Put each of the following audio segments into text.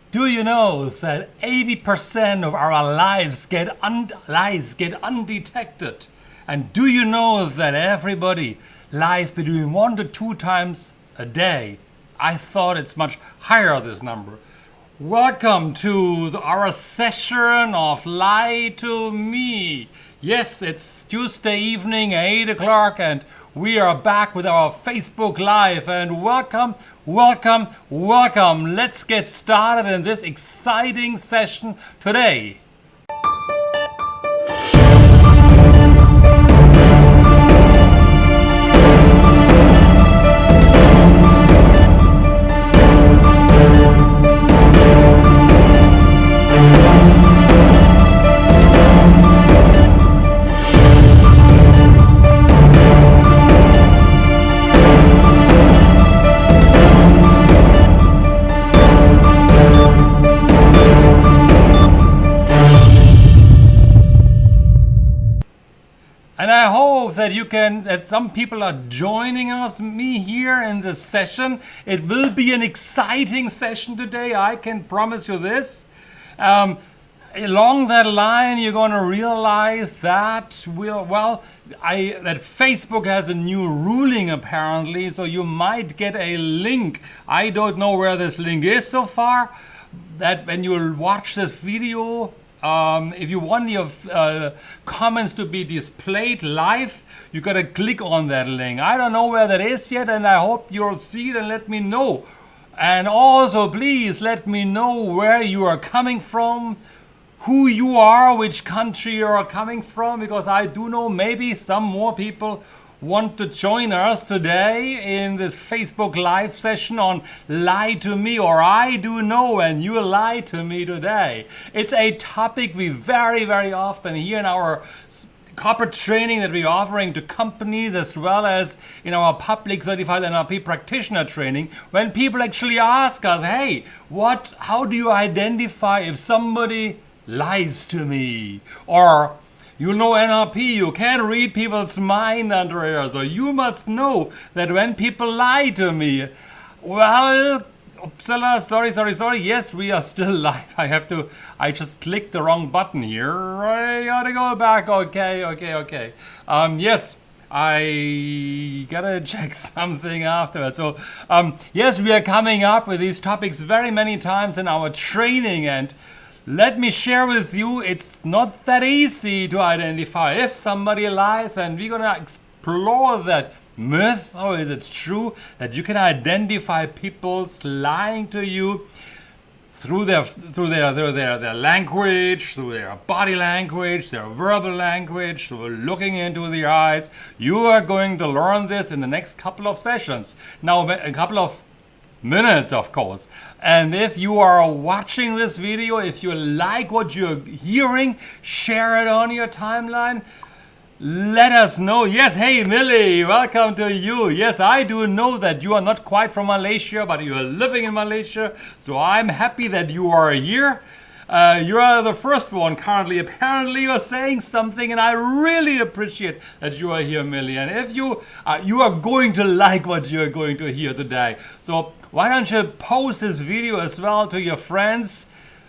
Do you know that 80% of our lives lies get undetected? And do you know that everybody lies between 1 to 2 times a day? I thought it's much higher, this number. Welcome to our session of Lie to Me. Yes, it's Tuesday evening, 8 o'clock, and we are back with our Facebook Live. And welcome. Let's get started in this exciting session today. And I hope that some people are joining me here in this session. It will be an exciting session today. I can promise you this. Along that line, you're going to realize that that Facebook has a new ruling apparently, so you might get a link. I don't know where this link is so far. That when you watch this video, if you want your comments to be displayed live, you gotta click on that link. I don't know where that is yet, and I hope you'll see it and let me know. And also, please let me know where you are coming from, who you are, which country you are coming from, because I do know maybe some more people want to join us today in this Facebook Live session on Lie to Me, or I do know and you lie to me today. It's a topic we very, very often hear in our corporate training that we're offering to companies, as well as in our public certified NLP practitioner training, when people actually ask us, hey, how do you identify if somebody lies to me? Or you know NLP, you can't read people's mind, Andrea, so you must know that when people lie to me, well, Uppsala, sorry, yes, we are still live. I just clicked the wrong button here. I gotta go back, okay. Yes, I gotta check something afterwards. So, yes, we are coming up with these topics very many times in our training, and let me share with you, it's not that easy to identify if somebody lies, and we're gonna explore that myth, or is it true that you can identify people's lying to you through their language, through their body language, their verbal language, through looking into their eyes. You are going to learn this in the next couple of sessions. Now, a couple of minutes, of course. And if you are watching this video, if you like what you're hearing, share it on your timeline. Let us know. Yes, hey Millie, welcome to you. Yes, I do know that you are not quite from Malaysia, but you are living in Malaysia. So I'm happy that you are here. You are the first one currently. Apparently you are saying something, and I really appreciate that you are here, Millie. And if you are going to like what you are going to hear today. So why don't you post this video as well to your friends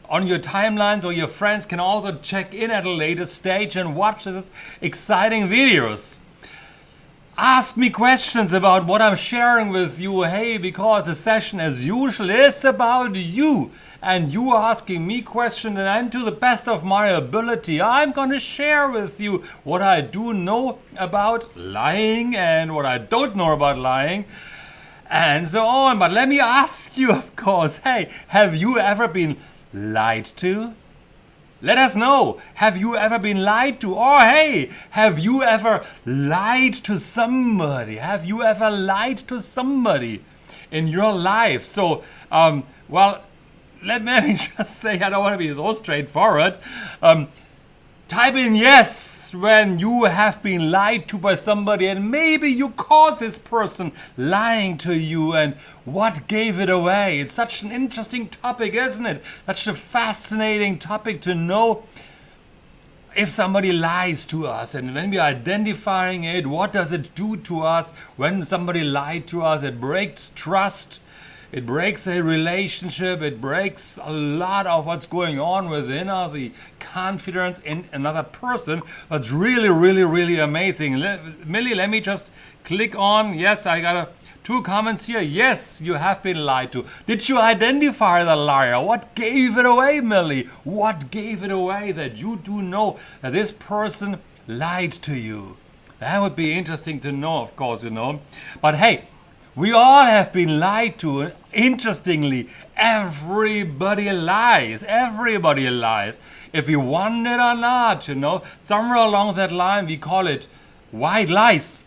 on your timelines, or your friends can also check in at a later stage and watch these exciting videos. Ask me questions about what I'm sharing with you, hey, because the session as usual is about you, and you asking me questions, and to the best of my ability, I'm going to share with you what I do know about lying and what I don't know about lying, and so on. But let me ask you, of course, hey, have you ever been lied to? Let us know. Have you ever been lied to? Or hey, have you ever lied to somebody? Have you ever lied to somebody in your life? So, let me just say, I don't want to be so straightforward. Type in yes when you have been lied to by somebody, and maybe you caught this person lying to you, and what gave it away. It's such an interesting topic, isn't it? Such a fascinating topic to know if somebody lies to us, and when we are identifying it, what does it do to us when somebody lied to us? It breaks trust. It breaks a relationship. It breaks a lot of what's going on within us, the confidence in another person. That's really, really, really amazing. Millie, let me just click on. Yes, I got two comments here. Yes, you have been lied to. Did you identify the liar? What gave it away, Millie? What gave it away that you do know that this person lied to you? That would be interesting to know, of course, But hey, we all have been lied to. Interestingly, everybody lies. Everybody lies. If you want it or not, somewhere along that line we call it white lies.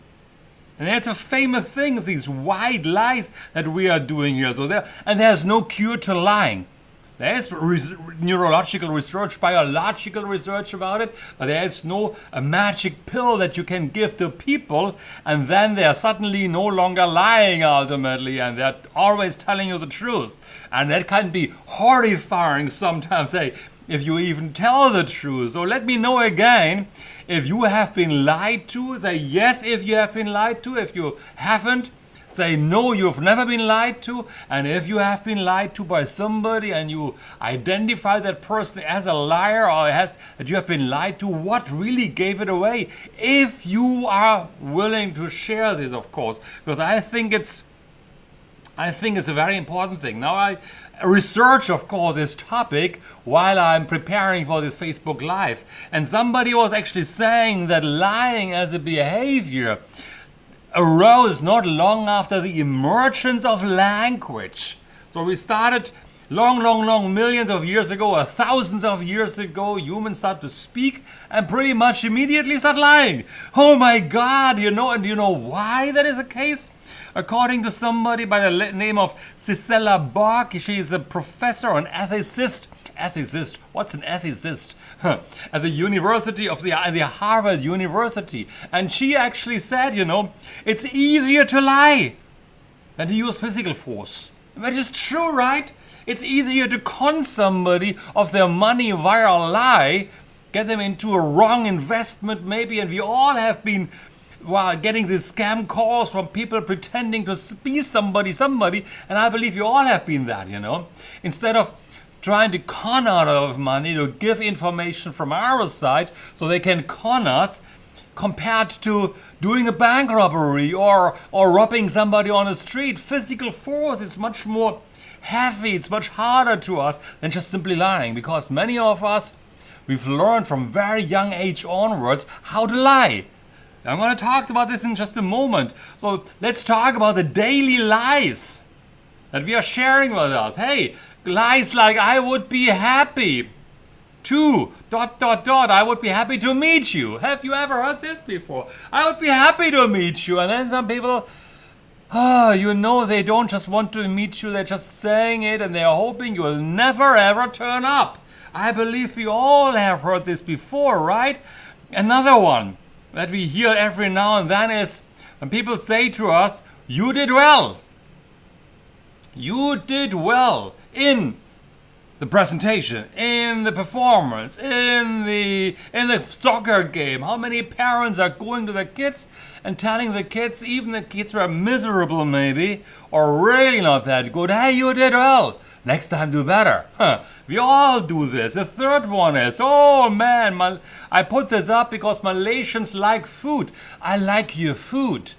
And that's a famous thing, these white lies that we are doing here. There's no cure to lying. There's neurological research, biological research about it, but there is no a magic pill that you can give to people and then they're suddenly no longer lying ultimately and they're always telling you the truth. And that can be horrifying sometimes, hey, if you even tell the truth. So let me know again if you have been lied to. Say yes if you have been lied to. If you haven't, say no, you've never been lied to. And if you have been lied to by somebody and you identify that person as a liar or that you have been lied to, what really gave it away? If you are willing to share this, of course, because I think it's a very important thing. Now I research, of course, this topic while I'm preparing for this Facebook Live. And somebody was actually saying that lying as a behavior arose not long after the emergence of language. So we started long, millions of years ago, or thousands of years ago, humans start to speak and pretty much immediately start lying. Oh my God, and you know why that is the case? According to somebody by the name of Cicella Bach, she is a professor, an ethicist. Ethicist? What's an ethicist? At the University of the Harvard University. And she actually said, it's easier to lie than to use physical force. That is true, right? It's easier to con somebody of their money via a lie, get them into a wrong investment maybe, and we all have been getting these scam calls from people pretending to be somebody, and I believe you all have been that, Instead of trying to con out of money, to give information from our side so they can con us, compared to doing a bank robbery or robbing somebody on the street. Physical force is much more heavy, it's much harder to us than just simply lying, because many of us, we've learned from very young age onwards how to lie. I'm going to talk about this in just a moment. So let's talk about the daily lies that we are sharing with us. Hey, lies like I would be happy to ... I would be happy to meet you. Have you ever heard this before? I would be happy to meet you. And then some people, they don't just want to meet you, they're just saying it and they're hoping you will never ever turn up. I believe we all have heard this before, right? Another one that we hear every now and then is when people say to us, you did well. You did well in the presentation, in the performance, in the soccer game. How many parents are going to their kids and telling the kids, even the kids were miserable maybe, or really not that good, hey, you did well. Next time do better. We all do this. The third one is, oh man, I put this up because Malaysians like food. I like your food.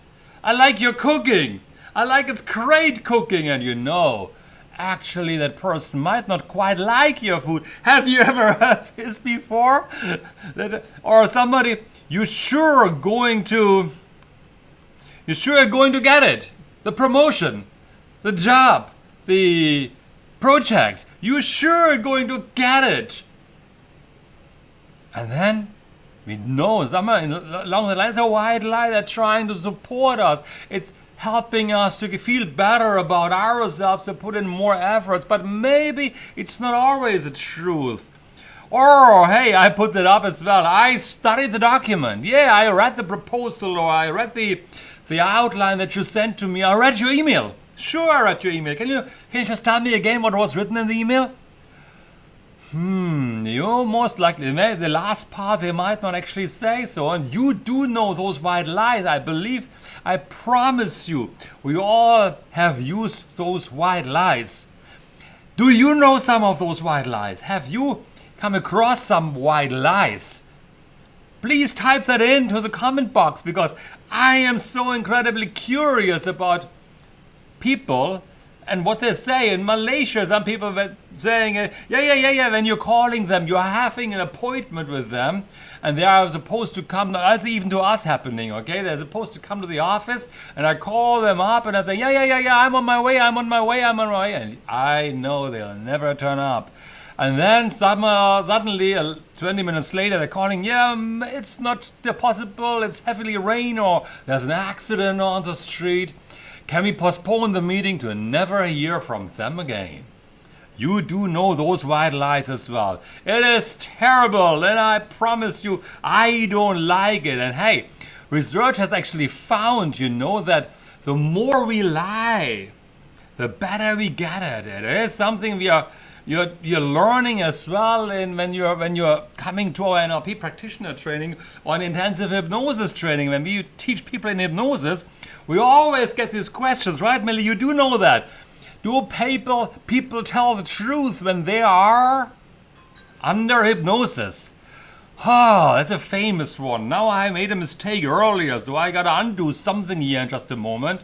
I like your cooking. I like it's great cooking, and actually that person might not quite like your food. Have you ever heard this before? Or somebody, you're sure going to get it. The promotion, the job, the project, you sure going to get it. And then we know somewhere along the lines of a white lie, they're trying to support us. It's helping us to feel better about ourselves, to put in more efforts, but maybe it's not always the truth. Or, hey, I put that up as well. I studied the document. Yeah, I read the proposal, or I read the outline that you sent to me. I read your email. Sure, I read your email. Can you just tell me again what was written in the email? You most likely, the last part they might not actually say so, and you do know those white lies. I believe, I promise you, we all have used those white lies. Do you know some of those white lies? Have you come across some white lies? Please type that into the comment box, because I am so incredibly curious about people and what they say. In Malaysia, some people were saying, yeah, when you're calling them, you're having an appointment with them, and they are supposed to come, that's even to us happening, okay? They're supposed to come to the office, and I call them up, and I say, yeah, I'm on my way, and I know they'll never turn up. And then suddenly, 20 minutes later, they're calling, it's not possible, it's heavily rain, or there's an accident on the street. Can we postpone the meeting to never hear from them again? You do know those white lies as well. It is terrible, and I promise you, I don't like it. And hey, research has actually found, that the more we lie, the better we get at it. It is something you're learning as well, and when you're coming to our NLP practitioner training or an intensive hypnosis training, when we teach people in hypnosis, we always get these questions, right, Millie? You do know that. Do people tell the truth when they are under hypnosis? Oh, that's a famous one. Now I made a mistake earlier, so I gotta undo something here in just a moment.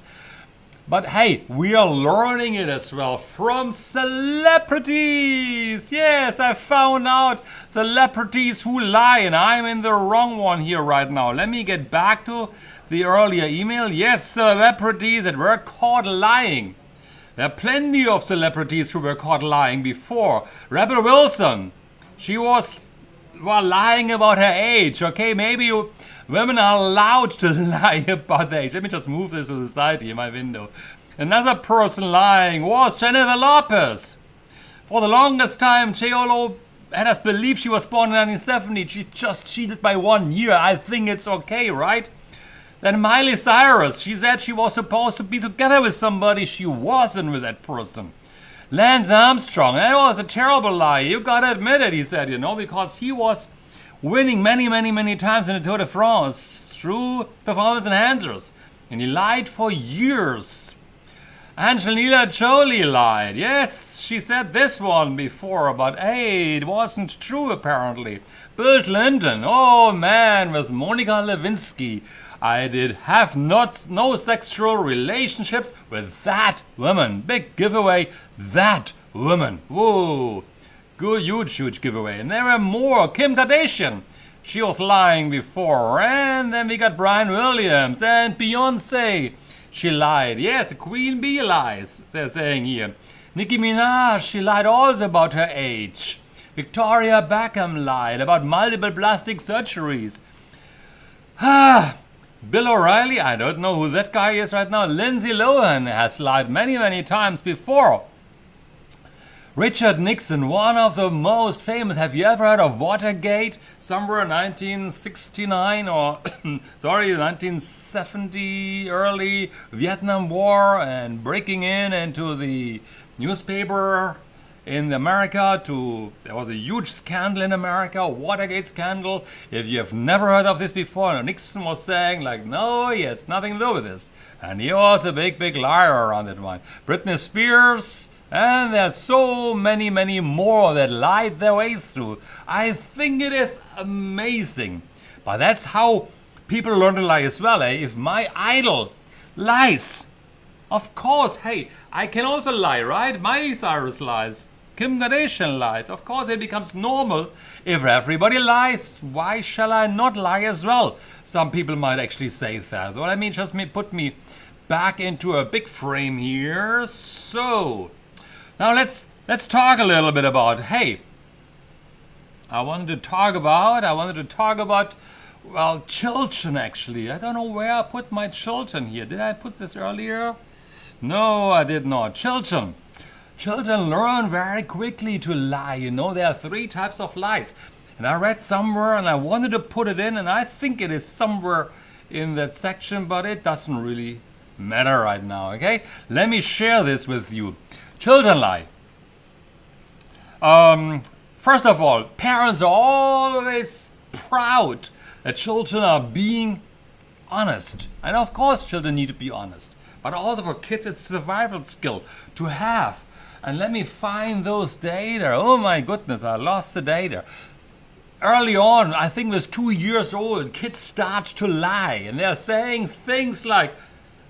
But hey, we are learning it as well from celebrities. Yes, I found out celebrities who lie, and I'm in the wrong one here right now. Let me get back to the earlier email. Yes, celebrities that were caught lying. There are plenty of celebrities who were caught lying before. Rebel Wilson, she was lying about her age. Okay, maybe women are allowed to lie about their age. Let me just move this to the side here, my window. Another person lying was Jennifer Lopez. For the longest time, J.Lo had us believe she was born in 1970. She just cheated by 1 year. I think it's okay, right? Then Miley Cyrus, she said she was supposed to be together with somebody. She wasn't with that person. Lance Armstrong, that was a terrible lie. You gotta admit it, he said, because he was winning many times in the Tour de France through performance enhancers. And he lied for years. Angelina Jolie lied. Yes, she said this one before, but hey, it wasn't true apparently. Bill Clinton, oh man, with Monica Lewinsky. I did have no sexual relationships with that woman. Big giveaway, that woman. Whoa. Good, huge giveaway. And there were more. Kim Kardashian. She was lying before. And then we got Brian Williams and Beyonce. She lied. Yes, Queen Bee lies, they're saying here. Nicki Minaj, she lied also about her age. Victoria Beckham lied about multiple plastic surgeries. Bill O'Reilly, I don't know who that guy is right now. Lindsay Lohan has lied many times before. Richard Nixon, one of the most famous. Have you ever heard of Watergate? Somewhere 1969 or, 1970, early Vietnam War, and breaking into the newspaper in America there was a huge scandal in America, Watergate scandal. If you have never heard of this before, Nixon was saying no, he has nothing to do with this. And he was a big liar on that one. Britney Spears, and there's so many more that lied their way through. I think it is amazing. But that's how people learn to lie as well. If my idol lies, of course, hey, I can also lie, right? Miley Cyrus lies. Kim Kardashian lies. Of course, it becomes normal. If everybody lies, why shall I not lie as well? Some people might actually say that. Well, just put me back into a big frame here. So, now let's talk a little bit about, hey, I wanted to talk about, well, children actually. I don't know where I put my children here. Did I put this earlier? No, I did not. Children learn very quickly to lie. There are 3 types of lies. And I read somewhere and I wanted to put it in, and I think it is somewhere in that section, but it doesn't really matter right now, okay? Let me share this with you. Children lie. First of all, parents are always proud that children are being honest. And of course children need to be honest. But also for kids it's a survival skill to have. And let me find those data. Oh my goodness, I lost the data. Early on, I think it was 2 years old, kids start to lie. And they're saying things like,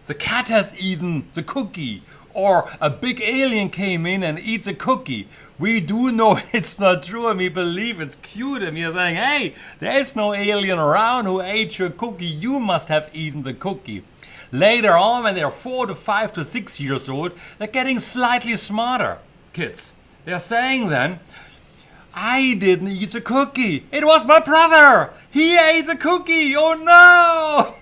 the cat has eaten the cookie. Or a big alien came in and eats a cookie. We do know it's not true and we believe it's cute. And we're saying, hey, there's no alien around who ate your cookie. You must have eaten the cookie. Later on, when they're 4 to 5 to 6 years old, they're getting slightly smarter, kids. They're saying then, I didn't eat the cookie. It was my brother. He ate the cookie. Oh no!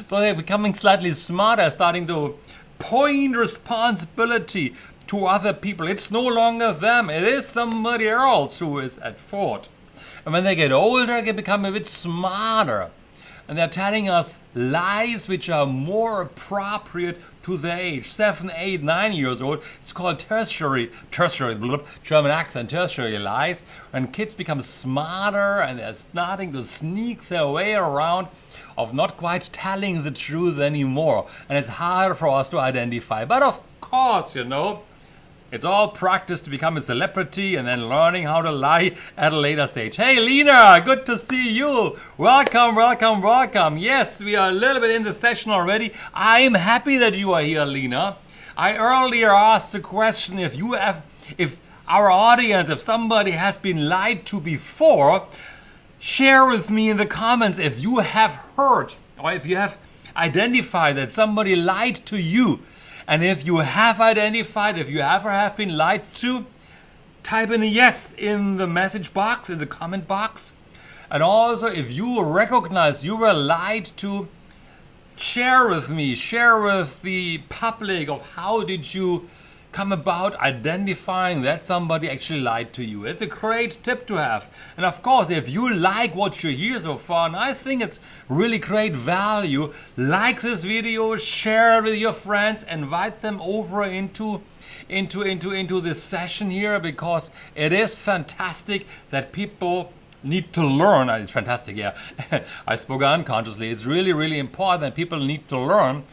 So they're becoming slightly smarter, starting to point responsibility to other people. It's no longer them. It is somebody else who is at fault. And when they get older, they become a bit smarter. And they're telling us lies which are more appropriate to their age. 7, 8, 9 years old. It's called tertiary, German accent, tertiary lies. And kids become smarter and they're starting to sneak their way around of not quite telling the truth anymore. And it's harder for us to identify. But of course, you know, it's all practice to become a celebrity and then learning how to lie at a later stage. Hey Lena, good to see you. Welcome, welcome, welcome. Yes, we are a little bit in the session already. I'm happy that you are here, Lena. I earlier asked the question if our audience, if somebody has been lied to before, share with me in the comments if you have heard or if you have identified that somebody lied to you. And if you have identified, if you ever have been lied to, type in a yes in the message box, in the comment box. And also, if you recognize you were lied to, share with me, share with the public of how did you come about identifying that somebody actually lied to you. It's a great tip to have. And of course, if you like what you hear so far, and I think it's really great value, like this video, share it with your friends, invite them over into this session here, because it is fantastic that people need to learn. It's fantastic, yeah. I spoke unconsciously. It's really, really important that people need to learn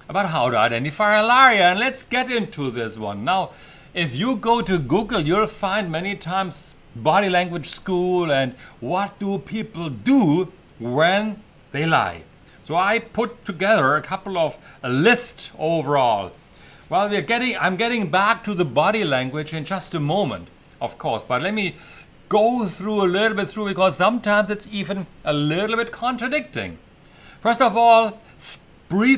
about how to identify a liar. And let's get into this one. Now, if you go to Google, you'll find many times body language school and what do people do when they lie. So I put together a list overall. Well, I'm getting back to the body language in just a moment, of course, but let me go through a little bit because sometimes it's even a little bit contradicting. First of all,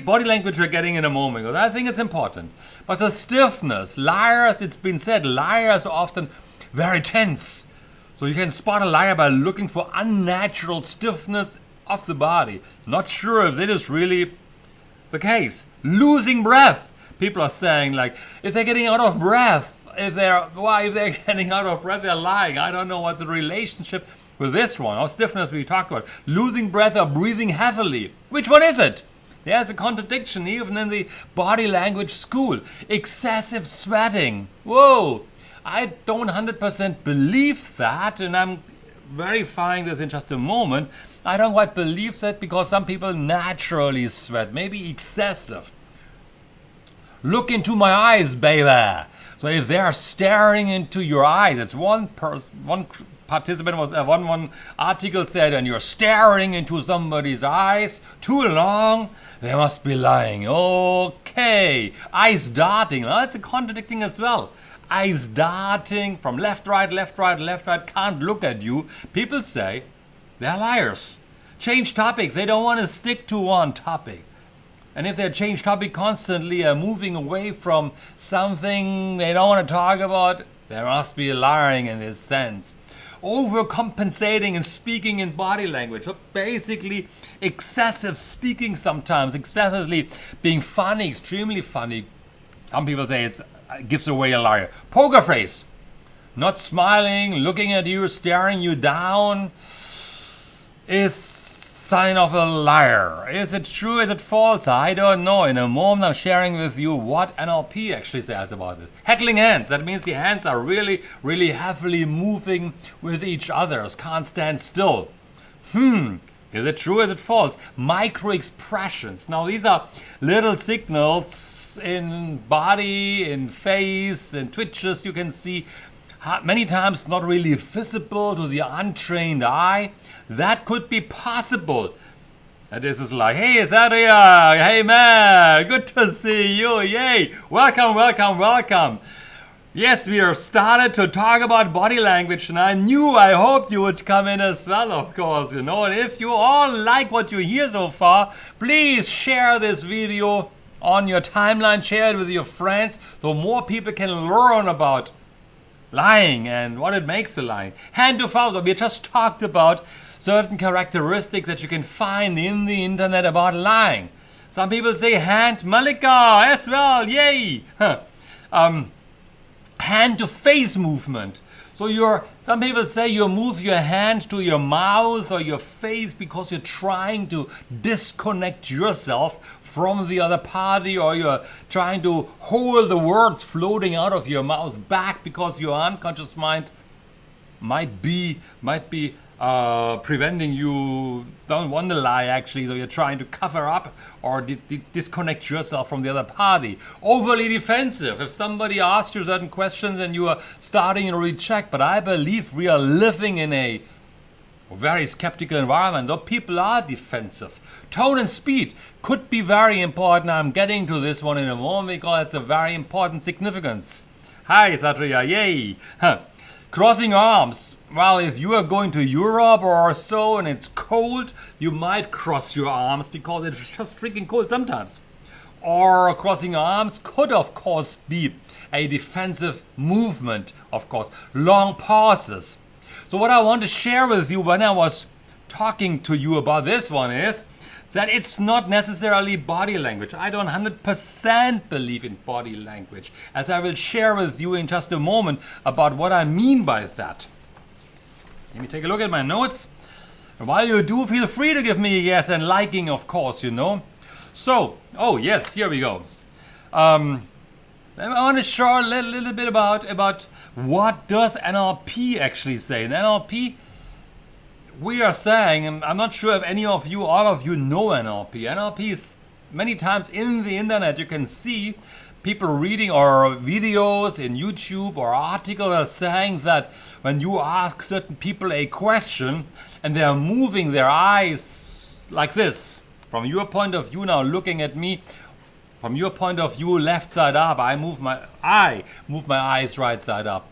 body language we're getting in a moment, because I think it's important. But the stiffness, liars, it's been said, liars are often very tense. So you can spot a liar by looking for unnatural stiffness of the body. Not sure if that is really the case. Losing breath. People are saying, like, if they're getting out of breath, if they're getting out of breath, they're lying. I don't know what the relationship with this one, or stiffness we talked about. Losing breath or breathing heavily. Which one is it? There's a contradiction even in the body language school. Excessive sweating. Whoa, I don't 100% believe that, and I'm verifying this in just a moment. I don't quite believe that because some people naturally sweat, maybe excessive. Look into my eyes, baby. So if they are staring into your eyes, it's one participant was one article said, and you're staring into somebody's eyes too long, they must be lying. Okay, eyes darting. Well, that's a contradicting as well. Eyes darting from left, right, can't look at you. People say they're liars. Change topic. They don't want to stick to one topic. And if they change topic constantly and moving away from something they don't want to talk about, there must be lying in this sense. Overcompensating and speaking in body language. So basically excessive speaking sometimes, excessively being funny, extremely funny. Some people say it gives away a liar. Poker face. Not smiling, looking at you, staring you down is sign of a liar. Is it true? Is it false? I don't know. In a moment I'm sharing with you what NLP actually says about this. Heckling hands. That means the hands are really, really heavily moving with each other. Can't stand still. Is it true? Is it false? Micro expressions. Now these are little signals in body, in face, in twitches you can see. Many times not really visible to the untrained eye. That could be possible. And this is like, hey, is that here? Hey man, good to see you. Yay. Welcome, welcome, welcome. Yes, we are started to talk about body language, and I hoped you would come in as well, of course, you know. And if you all like what you hear so far, please share this video on your timeline, share it with your friends, so more people can learn about lying and what it makes a lie. Hand to mouth. We just talked about certain characteristics that you can find in the internet about lying. Some people say hand Malika as well. Yay! Hand to face movement. So some people say you move your hand to your mouth or your face because you're trying to disconnect yourself from the other party, or you're trying to hold the words floating out of your mouth back because your unconscious mind might be preventing you, don't want to lie actually, so you're trying to cover up or disconnect yourself from the other party. Overly defensive. If somebody asks you certain questions and you are starting to reject, but I believe we are living in a very skeptical environment, so people are defensive. Tone and speed could be very important. I'm getting to this one in a moment because it's a very important significance. Hi Satria, yay! Crossing arms. Well, if you are going to Europe or so and it's cold, you might cross your arms because it's just freaking cold sometimes. Or crossing arms could of course be a defensive movement, of course. Long pauses. So what I want to share with you when I was talking to you about this one is that it's not necessarily body language. I don't 100% believe in body language, as I will share with you in just a moment about what I mean by that. Let me take a look at my notes. And while you do, feel free to give me a yes and liking, of course, you know. So, oh yes, here we go. I want to share a little bit about what does NLP actually say. In NLP, we are saying, and I'm not sure if all of you know NLP. NLP is many times in the internet, you can see people reading or videos in YouTube or articles are saying that when you ask certain people a question and they are moving their eyes like this, from your point of view now looking at me, from your point of view left side up, I move my eyes right side up.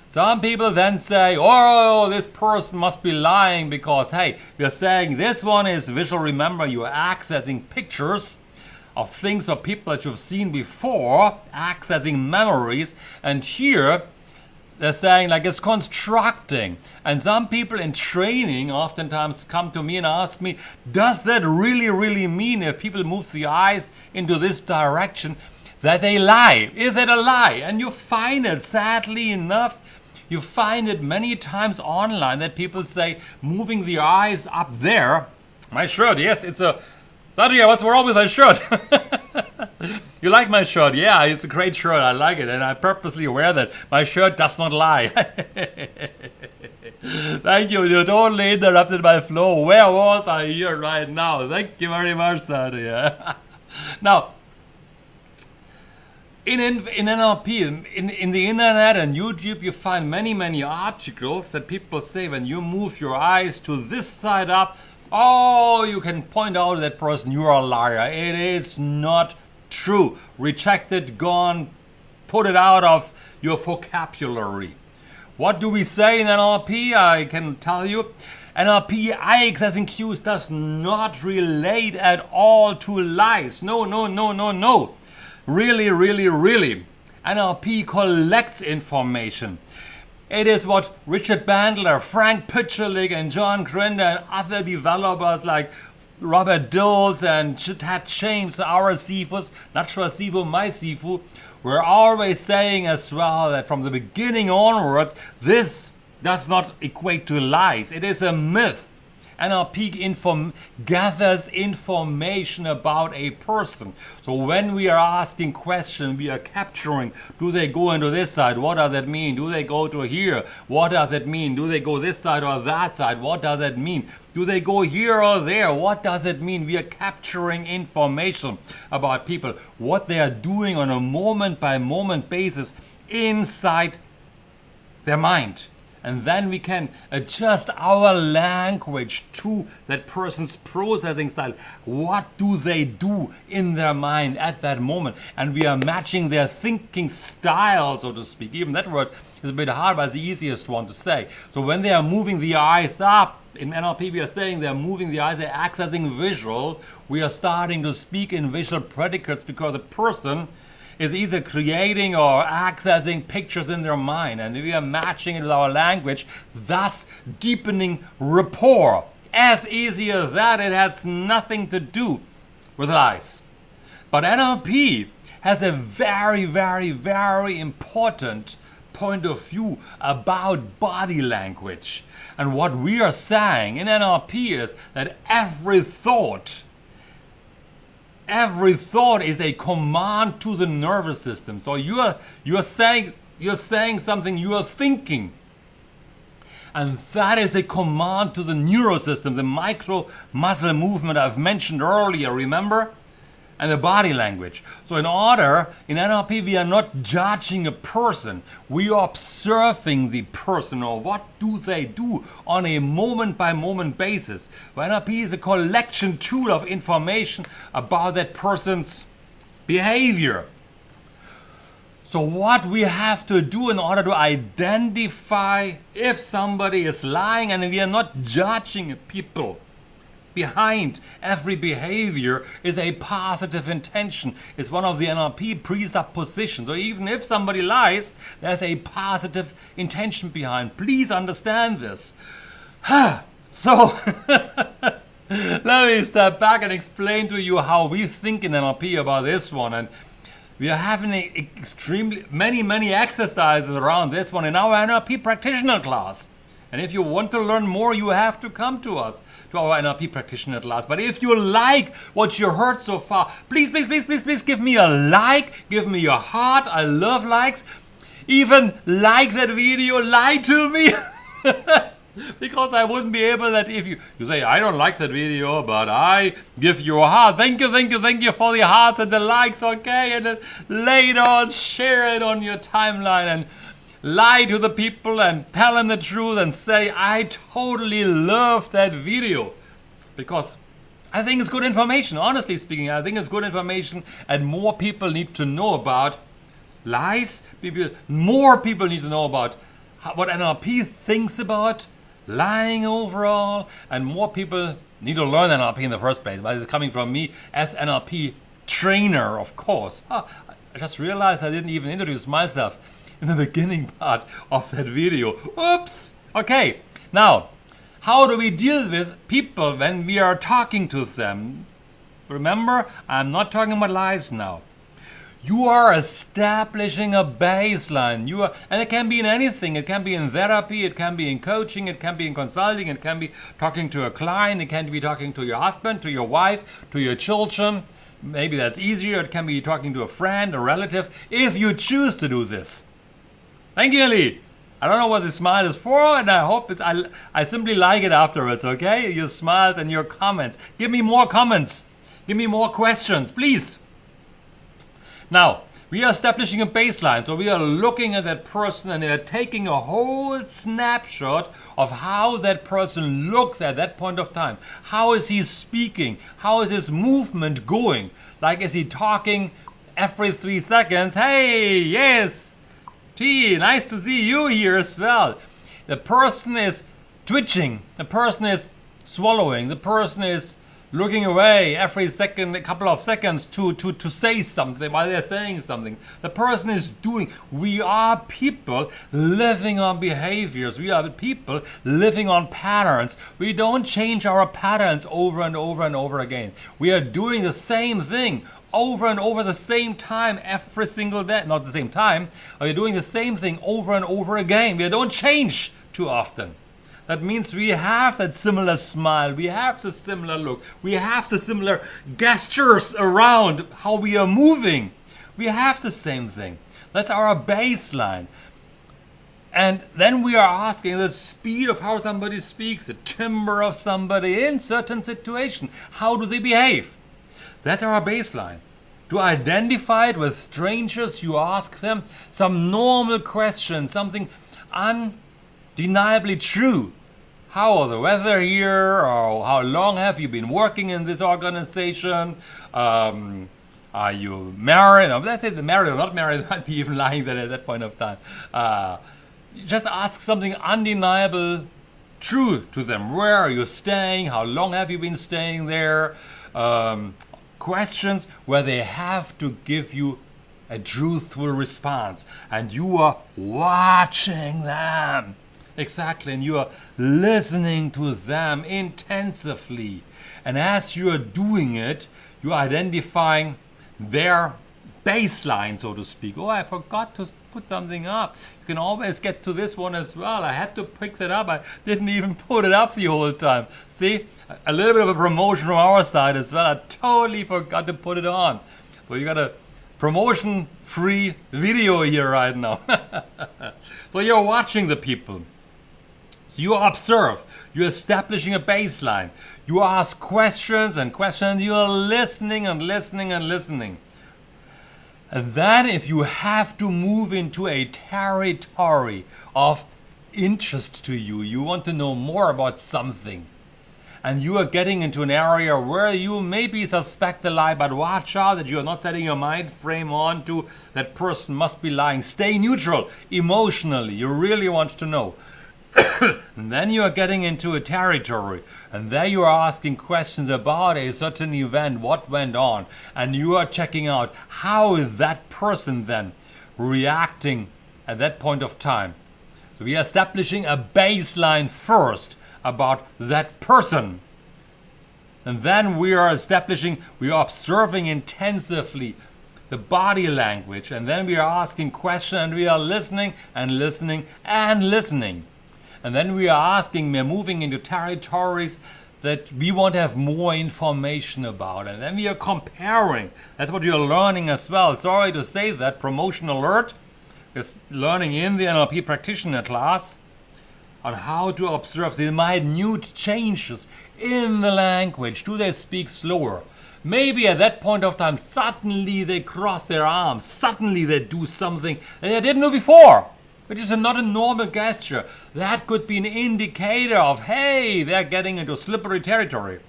Some people then say, oh, this person must be lying because, hey, you're saying this one is visual. Remember, you're accessing pictures of things or people that you've seen before, accessing memories. And here, they're saying like it's constructing. And some people in training oftentimes come to me and ask me, does that really mean if people move the eyes into this direction that they lie? Is it a lie? And you find it, sadly enough, you find it many times online that people say moving the eyes up there. My shirt, yes, it's a... Sadria, what's wrong with my shirt? You like my shirt? Yeah, it's a great shirt. I like it, and I purposely wear that. My shirt does not lie. Thank you. You totally interrupted my flow. Where was I here right now? Thank you very much, Sadria. Now, in NLP, in the internet and YouTube, you find many articles that people say when you move your eyes to this side up, oh, you can point out that person, you are a liar. It is not true. Reject it, gone, put it out of your vocabulary. What do we say in NLP? I can tell you. NLP, eye accessing cues does not relate at all to lies. No. Really. NLP collects information. It is what Richard Bandler, Frank Pitcherlik, and John Grinder and other developers like Robert Dills and Ted James, our Sifu, not sure Sifu, my Sifu, were always saying as well that from the beginning onwards, this does not equate to lies. It is a myth. NLP gathers information about a person. So when we are asking questions, we are capturing, do they go into this side? What does that mean? Do they go to here? What does it mean? Do they go this side or that side? What does it mean? Do they go here or there? What does it mean? We are capturing information about people, what they are doing on a moment by moment basis inside their mind. And then we can adjust our language to that person's processing style. What do they do in their mind at that moment? And we are matching their thinking style, so to speak. Even that word is a bit hard, but it's the easiest one to say. So when they are moving the eyes up, in NLP we are saying they're moving the eyes, they're accessing visual. We are starting to speak in visual predicates because the person is either creating or accessing pictures in their mind, and we are matching it with our language, thus deepening rapport. As easy as that. It has nothing to do with lies. But NLP has a very, very, very important point of view about body language. And what we are saying in NLP is that every thought is a command to the nervous system. So you are saying something, you are thinking. And that is a command to the neurosystem, the micro muscle movement I've mentioned earlier, remember? And the body language. So in NLP, we are not judging a person. We are observing the person, or what do they do on a moment by moment basis. NLP is a collection tool of information about that person's behavior. So what we have to do in order to identify if somebody is lying, and we are not judging people. Behind every behavior is a positive intention. It's one of the NLP presuppositions. So even if somebody lies, there's a positive intention behind. Please understand this. So let me step back and explain to you how we think in NLP about this one. And we are having extremely many exercises around this one in our NLP practitioner class. And if you want to learn more, you have to come to us, to our NLP practitioner class. But if you like what you heard so far, please give me a like, give me a heart. I love likes. Even like that video, lie to me. Because I wouldn't be able that if you say, I don't like that video, but I give you a heart. Thank you for the hearts and the likes, okay? And then later on, share it on your timeline and lie to the people and tell them the truth and say, I totally love that video. Because I think it's good information. Honestly speaking, I think it's good information, and more people need to know about lies. More people need to know about what NLP thinks about lying overall, and more people need to learn NLP in the first place. But it's coming from me as NLP trainer, of course. I just realized I didn't even introduce myself in the beginning part of that video. Oops! Okay, now, how do we deal with people when we are talking to them? Remember, I'm not talking about lies now. You are establishing a baseline. And it can be in anything. It can be in therapy, it can be in coaching, it can be in consulting, it can be talking to a client, it can be talking to your husband, to your wife, to your children. Maybe that's easier. It can be talking to a friend, a relative, if you choose to do this. Thank you, Lee. I don't know what the smile is for, and I hope I simply like it afterwards, okay? Your smiles and your comments. Give me more comments. Give me more questions, please. Now, we are establishing a baseline. So we are looking at that person and they're taking a whole snapshot of how that person looks at that point of time. How is he speaking? How is his movement going? Like, is he talking every 3 seconds? Hey, yes. T, nice to see you here as well. The person is twitching. The person is swallowing. The person is looking away every second, a couple of seconds to say something while they're saying something. The person is doing. We are people living on behaviors. We are people living on patterns. We don't change our patterns over and over and over again. We are doing the same thing over and over the same time every single day. Not the same time. We're doing the same thing over and over again. We don't change too often. That means we have that similar smile, we have the similar look, we have the similar gestures around how we are moving. We have the same thing. That's our baseline. And then we are asking the speed of how somebody speaks, the timbre of somebody in certain situation. How do they behave? That's our baseline. To identify it with strangers, you ask them some normal question, something undeniably true. How are the weather here? Or how long have you been working in this organization? Are you married? Or let's say married or not married, might be even lying there at that point of time. Just ask something undeniable true to them. Where are you staying? How long have you been staying there? Questions where they have to give you a truthful response. And you are watching them. Exactly. And you are listening to them intensively. And as you are doing it, you are identifying their baseline, so to speak. Oh, I forgot to put something up. You can always get to this one as well. I had to pick that up. I didn't even put it up the whole time. See, a little bit of a promotion from our side as well. I totally forgot to put it on. So you got a promotion-free video here right now. So you're watching the people. So you observe. You're establishing a baseline. You ask questions and questions. You're listening and listening and listening. And then if you have to move into a territory of interest to you, you want to know more about something, and you are getting into an area where you maybe suspect a lie, but watch out that you are not setting your mind frame on to that person must be lying. Stay neutral emotionally. You really want to know. And then you are getting into a territory, and there you are asking questions about a certain event, what went on, and you are checking out how is that person then reacting at that point of time. So we are establishing a baseline first about that person, and then we are observing intensively the body language, and then we are asking questions, and we are listening and listening and listening. And then we are asking, we're moving into territories that we want to have more information about. And then we are comparing. That's what you're learning as well. Sorry to say that, promotion alert. Is learning in the NLP practitioner class on how to observe the minute changes in the language. Do they speak slower? Maybe at that point of time, suddenly they cross their arms. Suddenly they do something that they didn't do before, which is not a normal gesture. That could be an indicator of, hey, they're getting into slippery territory.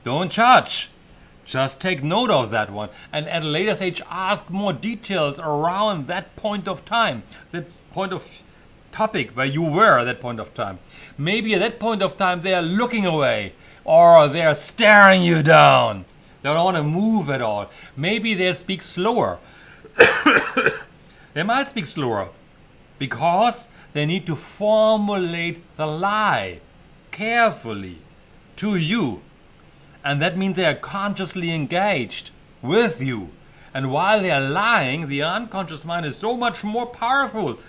Don't judge. Just take note of that one. And at a later stage, ask more details around that point of time. That point of topic where you were at that point of time. Maybe at that point of time, they are looking away, or they are staring you down. They don't want to move at all. Maybe they speak slower. They might speak slower, because they need to formulate the lie carefully to you. And that means they are consciously engaged with you. And while they are lying, the unconscious mind is so much more powerful.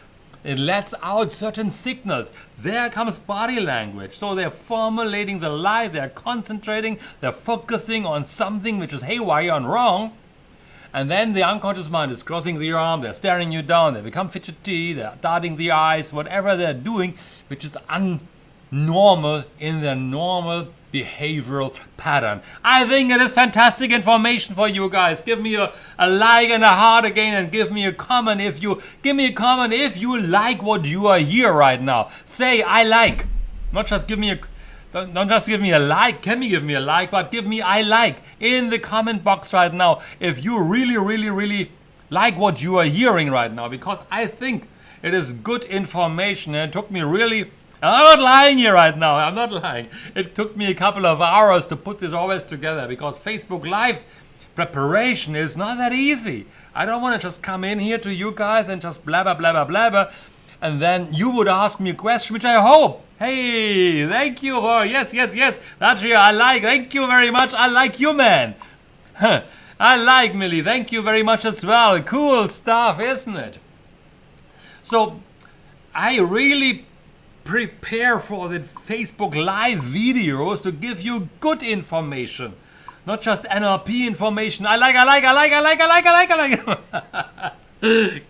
It lets out certain signals. There comes body language. So they're formulating the lie, they're concentrating, they're focusing on something which is haywire and wrong. And then the unconscious mind is crossing the arm, they're staring you down, they become fidgety, they're darting the eyes, whatever they're doing, which is unnormal in their normal behavioral pattern. I think it is fantastic information for you guys. Give me a like and a heart again, and give me a comment if you like what you are here right now. Say I like. Not just give me a Don't just give me a like. Can you give me a like? But give me I like in the comment box right now if you really like what you are hearing right now, because I think it is good information, and it took me really, I'm not lying here right now, I'm not lying. It took me a couple of hours to put this always together, because Facebook Live preparation is not that easy. I don't want to just come in here to you guys and just blabber, and then you would ask me a question, which I hope, hey, thank you for, yes, that's here, I like, thank you very much, I like you, man. I like Millie, thank you very much as well. Cool stuff, isn't it? So, I really prepare for the Facebook Live videos to give you good information. Not just NLP information. I like.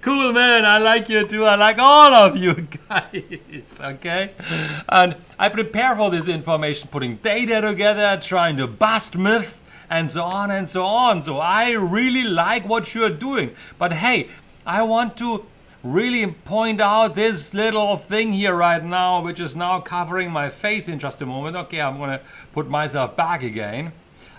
Cool, man. I like you too. I like all of you guys. Okay? And I prepare for this information, putting data together, trying to bust myth, and so on and so on. So I really like what you're doing. But hey, I want to really point out this little thing here right now, which is now covering my face in just a moment. Okay, I'm going to put myself back again.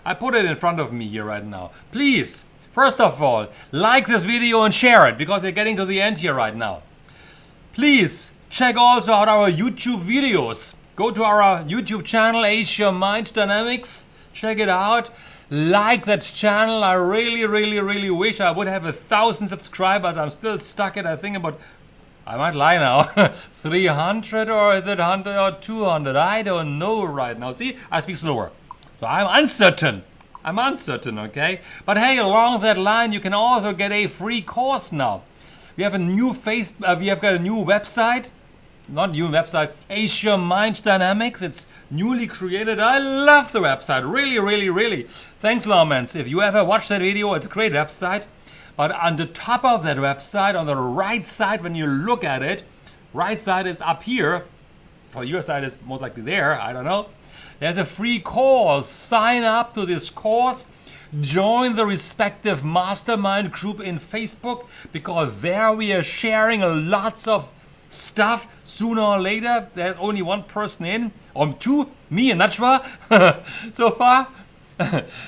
I put it in front of me here right now. Please, first of all, like this video and share it, because we're getting to the end here right now. Please check also out our YouTube videos. Go to our YouTube channel, Asia Mind Dynamics. Check it out. Like that channel. I really wish I would have 1,000 subscribers. I'm still stuck at, I think, about, I might lie now, 300, or is it 100 or 200? I don't know right now. See, I speak slower. So I'm uncertain, okay? But hey, along that line, you can also get a free course now. We have a new we have got a new website. Not new website, Asia Mind Dynamics. It's newly created. I love the website. Really. Thanks, Lawmans. If you ever watch that video, it's a great website. But on the top of that website, on the right side, when you look at it, right side is up here. For your side, it's most likely there. I don't know. There's a free course. Sign up to this course. Join the respective mastermind group in Facebook, because there we are sharing lots of stuff. Sooner or later, there's only one person in, or two, me and Najwa, so far.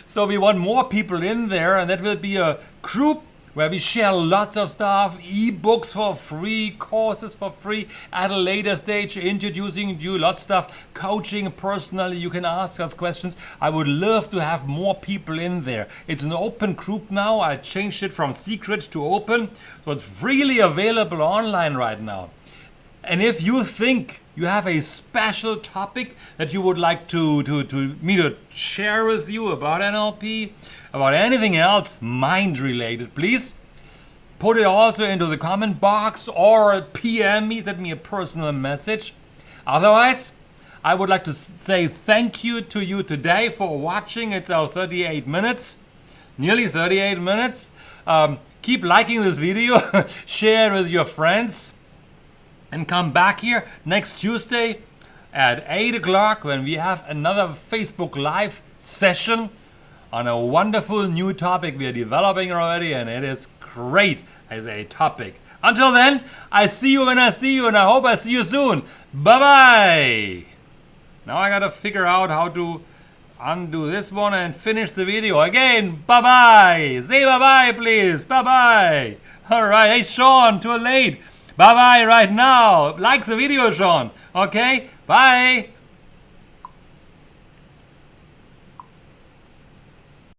So we want more people in there, and that will be a group where we share lots of stuff, ebooks for free, courses for free, at a later stage, introducing you lots of stuff, coaching personally. You can ask us questions. I would love to have more people in there. It's an open group now. I changed it from secret to open, so it's freely available online right now. And if you think you have a special topic that you would like to me to share with you about NLP, about anything else mind related, please put it also into the comment box, or PM me, send me a personal message. Otherwise, I would like to say thank you to you today for watching. It's our 38 minutes, nearly 38 minutes. Keep liking this video, share it with your friends. And come back here next Tuesday at 8 o'clock when we have another Facebook Live session on a wonderful new topic we are developing already, and it is great as a topic. Until then, I see you when I see you, and I hope I see you soon. Bye-bye. Now I gotta figure out how to undo this one and finish the video. Again, bye-bye. Say bye-bye, please. Bye-bye. All right. Hey, Sean, too late. Bye-bye right now. Like the video, Sean. Okay? Bye.